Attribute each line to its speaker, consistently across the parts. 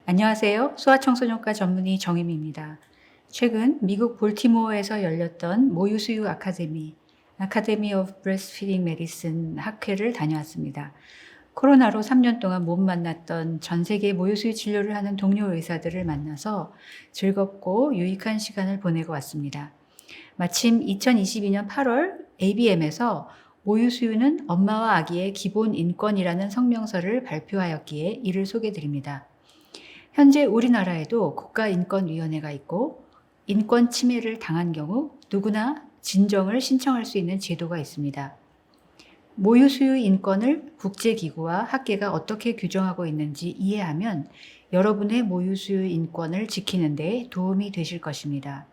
Speaker 1: 안녕하세요. 소아청소년과 전문의 정임입니다. 최근 미국 볼티모어에서 열렸던 모유수유 아카데미, Academy of Breastfeeding Medicine 학회를 다녀왔습니다. 코로나로 3년 동안 못 만났던 전 세계 모유수유 진료를 하는 동료 의사들을 만나서 즐겁고 유익한 시간을 보내고 왔습니다. 마침 2022년 8월 ABM에서 모유수유는 엄마와 아기의 기본 인권이라는 성명서를 발표하였기에 이를 소개드립니다. 현재 우리나라에도 국가인권위원회가 있고 인권 침해를 당한 경우 누구나 진정을 신청할 수 있는 제도가 있습니다. 모유수유 인권을 국제기구와 학계가 어떻게 규정하고 있는지 이해하면 여러분의 모유수유 인권을 지키는 데 도움이 되실 것입니다.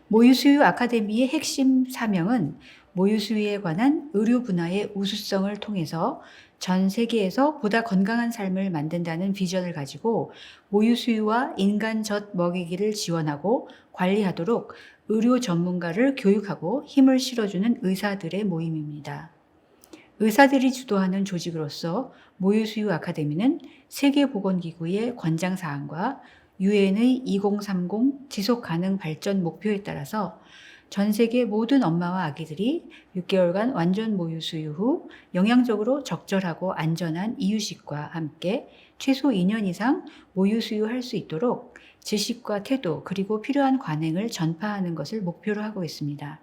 Speaker 1: 모유수유 아카데미의 핵심 사명은 모유수유에 관한 의료 분야의 우수성을 통해서 전 세계에서 보다 건강한 삶을 만든다는 비전을 가지고 모유수유와 인간 젖 먹이기를 지원하고 관리하도록 의료 전문가를 교육하고 힘을 실어주는 의사들의 모임입니다. 의사들이 주도하는 조직으로서 모유수유 아카데미는 세계보건기구의 권장사항과 유엔의 2030 지속가능 발전 목표에 따라서 전 세계 모든 엄마와 아기들이 6개월간 완전 모유수유 후 영양적으로 적절하고 안전한 이유식과 함께 최소 2년 이상 모유수유할 수 있도록 지식과 태도 그리고 필요한 관행을 전파하는 것을 목표로 하고 있습니다.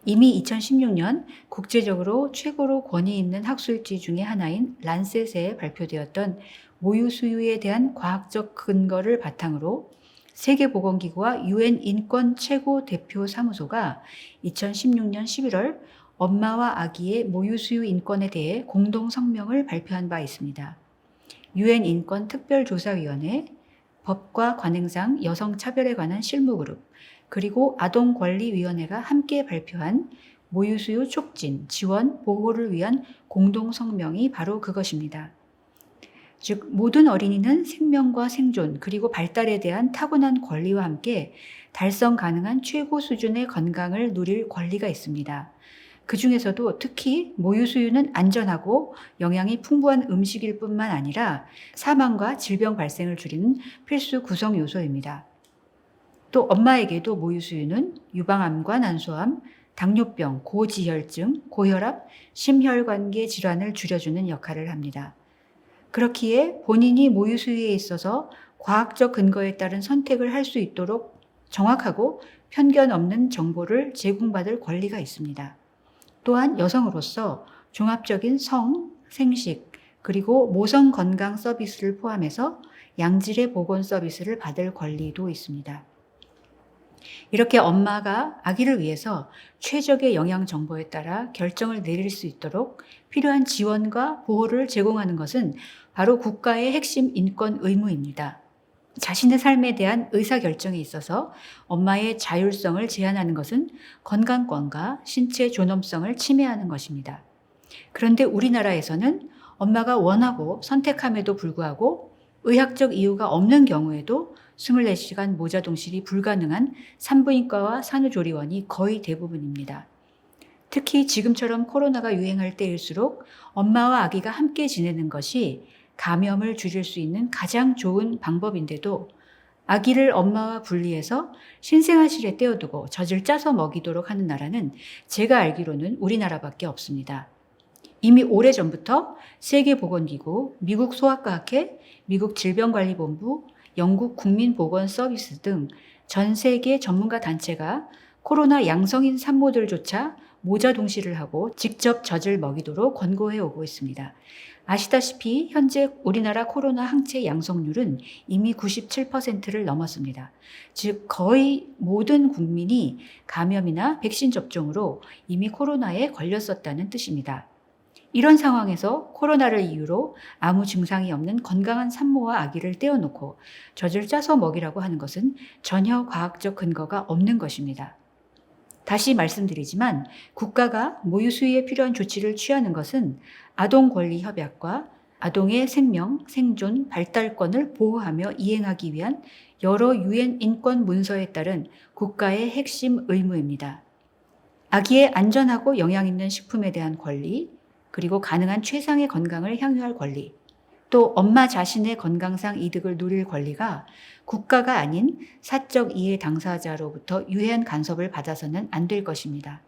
Speaker 1: 이미 2016년 국제적으로 최고로 권위 있는 학술지 중의 하나인 란셋에 발표되었던 모유수유에 대한 과학적 근거를 바탕으로 세계보건기구와 유엔 인권 최고 대표 사무소가 2016년 11월 엄마와 아기의 모유수유 인권에 대해 공동 성명을 발표한 바 있습니다. 유엔 인권 특별조사위원회, 법과 관행상 여성차별에 관한 실무그룹, 그리고 아동권리위원회가 함께 발표한 모유수유 촉진, 지원, 보호를 위한 공동성명이 바로 그것입니다. 즉, 모든 어린이는 생명과 생존, 그리고 발달에 대한 타고난 권리와 함께 달성 가능한 최고 수준의 건강을 누릴 권리가 있습니다. 그 중에서도 특히 모유수유는 안전하고 영양이 풍부한 음식일 뿐만 아니라 사망과 질병 발생을 줄이는 필수 구성 요소입니다. 또 엄마에게도 모유수유는 유방암과 난소암, 당뇨병, 고지혈증, 고혈압, 심혈관계 질환을 줄여주는 역할을 합니다. 그렇기에 본인이 모유수유에 있어서 과학적 근거에 따른 선택을 할 수 있도록 정확하고 편견 없는 정보를 제공받을 권리가 있습니다. 또한 여성으로서 종합적인 성, 생식, 그리고 모성 건강 서비스를 포함해서 양질의 보건 서비스를 받을 권리도 있습니다. 이렇게 엄마가 아기를 위해서 최적의 영양 정보에 따라 결정을 내릴 수 있도록 필요한 지원과 보호를 제공하는 것은 바로 국가의 핵심 인권 의무입니다. 자신의 삶에 대한 의사결정에 있어서 엄마의 자율성을 제한하는 것은 건강권과 신체 존엄성을 침해하는 것입니다. 그런데 우리나라에서는 엄마가 원하고 선택함에도 불구하고 의학적 이유가 없는 경우에도 24시간 모자동실이 불가능한 산부인과와 산후조리원이 거의 대부분입니다. 특히 지금처럼 코로나가 유행할 때일수록 엄마와 아기가 함께 지내는 것이 감염을 줄일 수 있는 가장 좋은 방법인데도 아기를 엄마와 분리해서 신생아실에 떼어두고 젖을 짜서 먹이도록 하는 나라는 제가 알기로는 우리나라밖에 없습니다. 이미 오래전부터 세계보건기구, 미국 소아과학회, 미국 질병관리본부, 영국 국민보건서비스 등 전 세계 전문가 단체가 코로나 양성인 산모들조차 모자동실을 하고 직접 젖을 먹이도록 권고해 오고 있습니다. 아시다시피 현재 우리나라 코로나 항체 양성률은 이미 97%를 넘었습니다. 즉 거의 모든 국민이 감염이나 백신 접종으로 이미 코로나에 걸렸었다는 뜻입니다. 이런 상황에서 코로나를 이유로 아무 증상이 없는 건강한 산모와 아기를 떼어놓고 젖을 짜서 먹이라고 하는 것은 전혀 과학적 근거가 없는 것입니다. 다시 말씀드리지만 국가가 모유수유에 필요한 조치를 취하는 것은 아동권리협약과 아동의 생명, 생존, 발달권을 보호하며 이행하기 위한 여러 유엔 인권 문서에 따른 국가의 핵심 의무입니다. 아기의 안전하고 영양 있는 식품에 대한 권리, 그리고 가능한 최상의 건강을 향유할 권리, 또 엄마 자신의 건강상 이득을 누릴 권리가 국가가 아닌 사적 이해 당사자로부터 유해한 간섭을 받아서는 안 될 것입니다.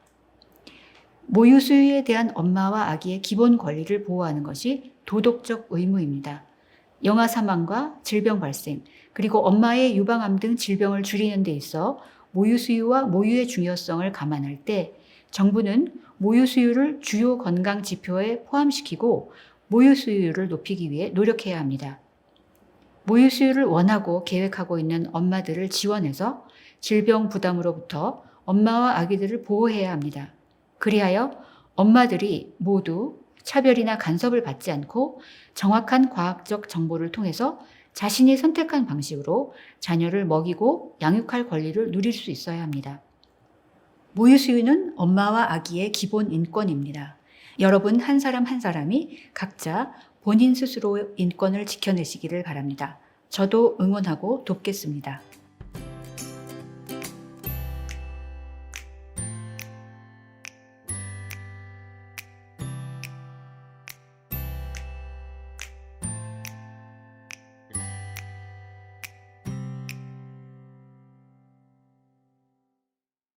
Speaker 1: 모유 수유에 대한 엄마와 아기의 기본 권리를 보호하는 것이 도덕적 의무입니다. 영아 사망과 질병 발생, 그리고 엄마의 유방암 등 질병을 줄이는 데 있어 모유 수유와 모유의 중요성을 감안할 때 정부는 모유 수유를 주요 건강 지표에 포함시키고 모유 수유율을 높이기 위해 노력해야 합니다. 모유 수유를 원하고 계획하고 있는 엄마들을 지원해서 질병 부담으로부터 엄마와 아기들을 보호해야 합니다. 그리하여 엄마들이 모두 차별이나 간섭을 받지 않고 정확한 과학적 정보를 통해서 자신이 선택한 방식으로 자녀를 먹이고 양육할 권리를 누릴 수 있어야 합니다. 모유 수유는 엄마와 아기의 기본 인권입니다. 여러분 한 사람 한 사람이 각자 본인 스스로 인권을 지켜내시기를 바랍니다. 저도 응원하고 돕겠습니다.